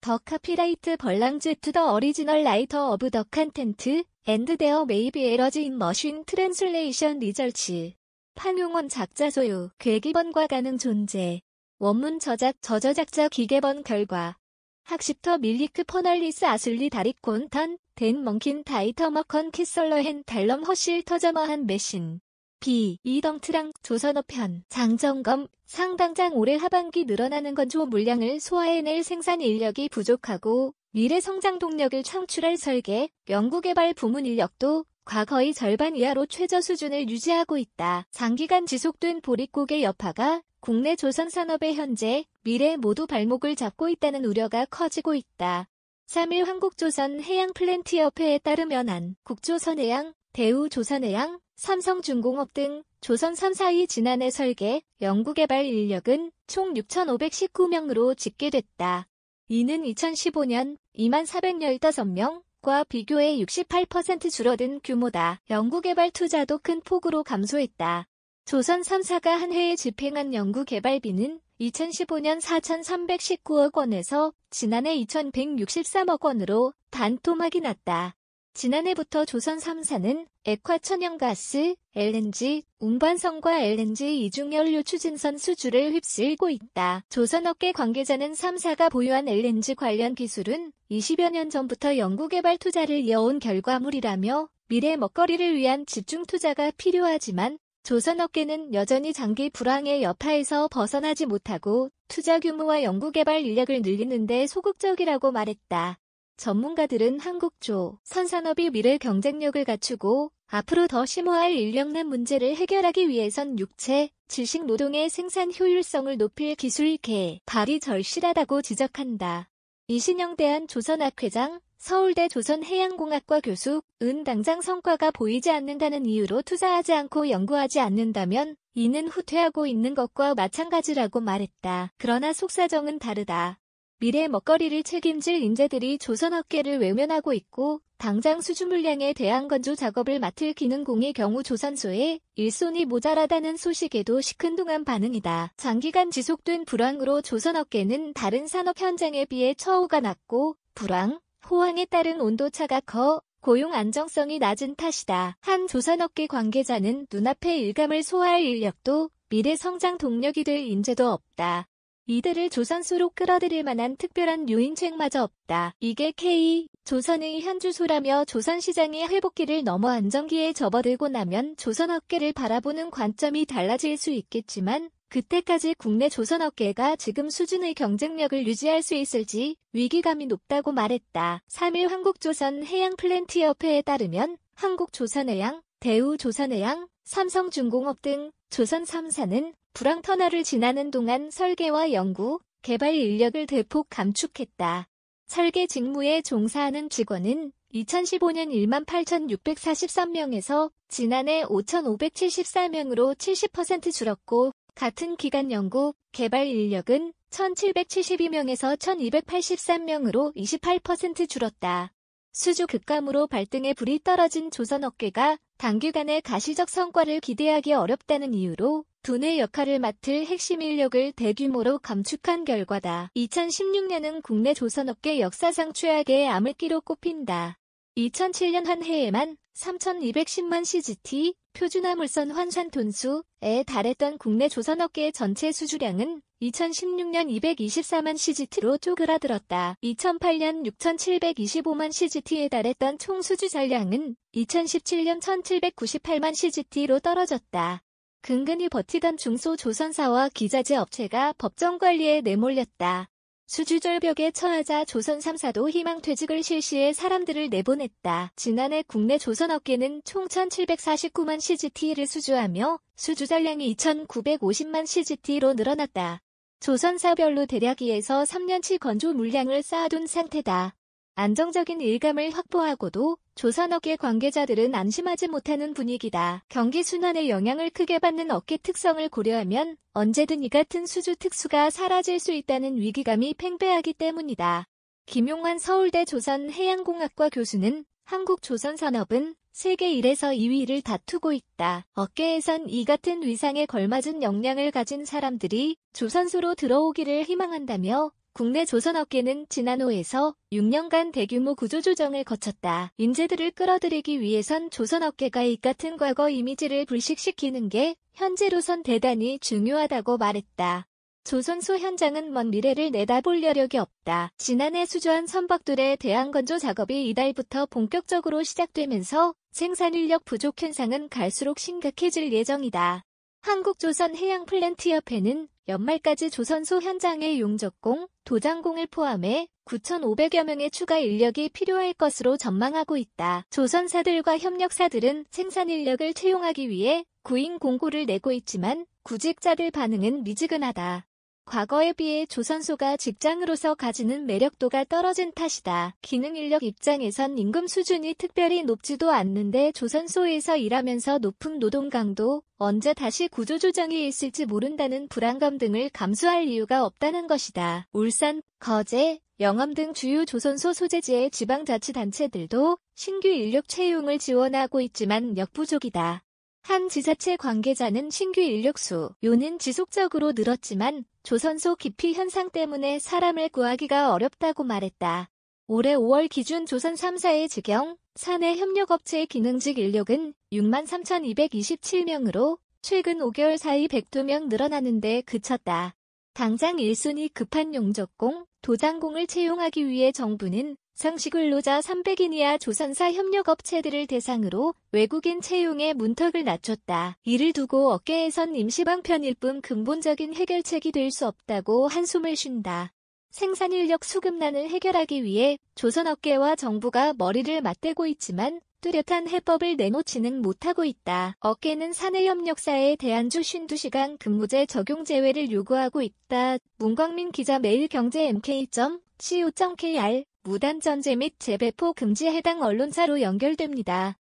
더 카피라이트 벌랑즈 투 더 어리지널 라이터 오브 더 컨텐트 앤드 데어 메이비 에러즈 인 머신 트랜슬레이션 리저치. 판용원 작자 소유, 괴기번과 가능 존재. 원문 저작, 저저작자 기계번 결과. 학습터 밀리크 퍼널리스 아슬리 다리콘 턴, 댄 멍킨 다이터머컨 키설러헨 달럼 허실 터저머한 메신. B. 이덩트랑 조선어편 장점검 상당장 올해 하반기 늘어나는 건조 물량을 소화해낼 생산 인력이 부족하고 미래 성장 동력을 창출할 설계, 연구개발 부문 인력도 과거의 절반 이하로 최저 수준을 유지하고 있다. 장기간 지속된 보릿고개 여파가 국내 조선 산업의 현재, 미래 모두 발목을 잡고 있다는 우려가 커지고 있다. 3일 한국조선 해양플랜트협회에 따르면 한국조선해양, 대우조선해양, 삼성중공업 등 조선 3사의 지난해 설계, 연구개발 인력은 총 6,519명으로 집계됐다. 이는 2015년 24,415명과 비교해 68% 줄어든 규모다. 연구개발 투자도 큰 폭으로 감소했다. 조선 3사가 한 해에 집행한 연구개발비는 2015년 4,319억 원에서 지난해 2,163억 원으로 반토막이 났다. 지난해부터 조선 3사는 액화천연가스, LNG, 운반선과 LNG 이중연료 추진선 수주를 휩쓸고 있다. 조선업계 관계자는 3사가 보유한 LNG 관련 기술은 20여 년 전부터 연구개발 투자를 이어온 결과물이라며 미래 먹거리를 위한 집중 투자가 필요하지만 조선업계는 여전히 장기 불황의 여파에서 벗어나지 못하고 투자 규모와 연구개발 인력을 늘리는 데 소극적이라고 말했다. 전문가들은 한국조 선산업이 미래 경쟁력을 갖추고 앞으로 더 심화할 인력난 문제를 해결하기 위해선 육체, 지식 노동의 생산 효율성을 높일 기술 개발이 절실하다고 지적한다. 이신영 대한조선학회장, 서울대 조선해양공학과 교수, 당장 성과가 보이지 않는다는 이유로 투자하지 않고 연구하지 않는다면 이는 후퇴하고 있는 것과 마찬가지라고 말했다. 그러나 속사정은 다르다. 미래 먹거리를 책임질 인재들이 조선업계를 외면하고 있고 당장 수주 물량에 대한 건조 작업을 맡을 기능공의 경우 조선소에 일손이 모자라다는 소식에도 시큰둥한 반응이다. 장기간 지속된 불황으로 조선업계는 다른 산업 현장에 비해 처우가 낮고 불황, 호황에 따른 온도차가 커 고용 안정성이 낮은 탓이다. 한 조선업계 관계자는 눈앞의 일감을 소화할 인력도 미래 성장 동력이 될 인재도 없다. 이들을 조선소로 끌어들일 만한 특별한 요인책마저 없다. 이게 K-조선의 현주소라며 조선시장의 회복기를 넘어 안정기에 접어들고 나면 조선업계를 바라보는 관점이 달라질 수 있겠지만 그때까지 국내 조선업계가 지금 수준의 경쟁력을 유지할 수 있을지 위기감이 높다고 말했다. 3일 한국조선 해양플랜트협회에 따르면 한국조선해양, 대우조선해양, 삼성중공업 등 조선 3사는 불황 터널을 지나는 동안 설계와 연구, 개발 인력을 대폭 감축했다. 설계 직무에 종사하는 직원은 2015년 18,643명에서 지난해 5,574명으로 70% 줄었고 같은 기간 연구, 개발 인력은 1,772명에서 1,283명으로 28% 줄었다. 수주 급감으로 발등에 불이 떨어진 조선업계가 단기간에 가시적 성과를 기대하기 어렵다는 이유로 두뇌 역할을 맡을 핵심 인력을 대규모로 감축한 결과다. 2016년은 국내 조선업계 역사상 최악의 암흑기로 꼽힌다. 2007년 한 해에만 3,210만 CGT, 표준화물선 환산 톤수에 달했던 국내 조선업계의 전체 수주량은 2016년 224만 CGT로 쪼그라들었다. 2008년 6,725만 CGT에 달했던 총 수주 잔량은 2017년 1,798만 CGT로 떨어졌다. 근근히 버티던 중소조선사와 기자재 업체가 법정 관리에 내몰렸다. 수주절벽에 처하자 조선 3사도 희망퇴직을 실시해 사람들을 내보냈다. 지난해 국내 조선업계는 총 1,749만 CGT를 수주하며 수주 잔량이 2,950만 CGT로 늘어났다. 조선사별로 대략 2에서 3년치 건조 물량을 쌓아둔 상태다. 안정적인 일감을 확보하고도 조선업계 관계자들은 안심하지 못하는 분위기다. 경기 순환의 영향을 크게 받는 업계 특성을 고려하면 언제든 이 같은 수주 특수가 사라질 수 있다는 위기감이 팽배하기 때문이다. 김용환 서울대 조선해양공학과 교수는 한국조선산업은 세계 1에서 2위를 다투고 있다. 업계에선 이 같은 위상에 걸맞은 역량을 가진 사람들이 조선소로 들어오기를 희망한다며 국내 조선업계는 지난 5에서 6년간 대규모 구조조정을 거쳤다. 인재들을 끌어들이기 위해선 조선업계가 이 같은 과거 이미지를 불식시키는 게 현재로선 대단히 중요하다고 말했다. 조선소 현장은 먼 미래를 내다볼 여력이 없다. 지난해 수조한 선박들의 대항건조 작업이 이달부터 본격적으로 시작되면서 생산인력 부족 현상은 갈수록 심각해질 예정이다. 한국조선해양플랜트협회는 연말까지 조선소 현장의 용접공, 도장공을 포함해 9,500여 명의 추가 인력이 필요할 것으로 전망하고 있다. 조선사들과 협력사들은 생산인력을 채용하기 위해 구인 공고를 내고 있지만 구직자들 반응은 미지근하다. 과거에 비해 조선소가 직장으로서 가지는 매력도가 떨어진 탓이다. 기능인력 입장에선 임금 수준이 특별히 높지도 않는데 조선소에서 일하면서 높은 노동 강도, 언제 다시 구조조정이 있을지 모른다는 불안감 등을 감수할 이유가 없다는 것이다. 울산, 거제, 영암 등 주요 조선소 소재지의 지방자치단체들도 신규 인력 채용을 지원하고 있지만 역부족이다. 한 지자체 관계자는 신규 인력 수요는 지속적으로 늘었지만 조선소 기피 현상 때문에 사람을 구하기가 어렵다고 말했다. 올해 5월 기준 조선 3사의 직영, 사내 협력업체 기능직 인력은 63,227명으로 최근 5개월 사이 102명 늘어나는데 그쳤다. 당장 1순위 급한 용접공, 도장공을 채용하기 위해 정부는 상시 근로자 300인 이하 조선사 협력업체들을 대상으로 외국인 채용에 문턱을 낮췄다. 이를 두고 업계에선 임시방편일 뿐 근본적인 해결책이 될 수 없다고 한숨을 쉰다. 생산인력 수급난을 해결하기 위해 조선업계와 정부가 머리를 맞대고 있지만 뚜렷한 해법을 내놓지는 못하고 있다. 업계는 사내협력사에 대한 주 52시간 근무제 적용 제외를 요구하고 있다. 문광민 기자 매일경제 mk.co.kr 무단 전제 및 재배포 금지에 해당 언론사로 연결됩니다.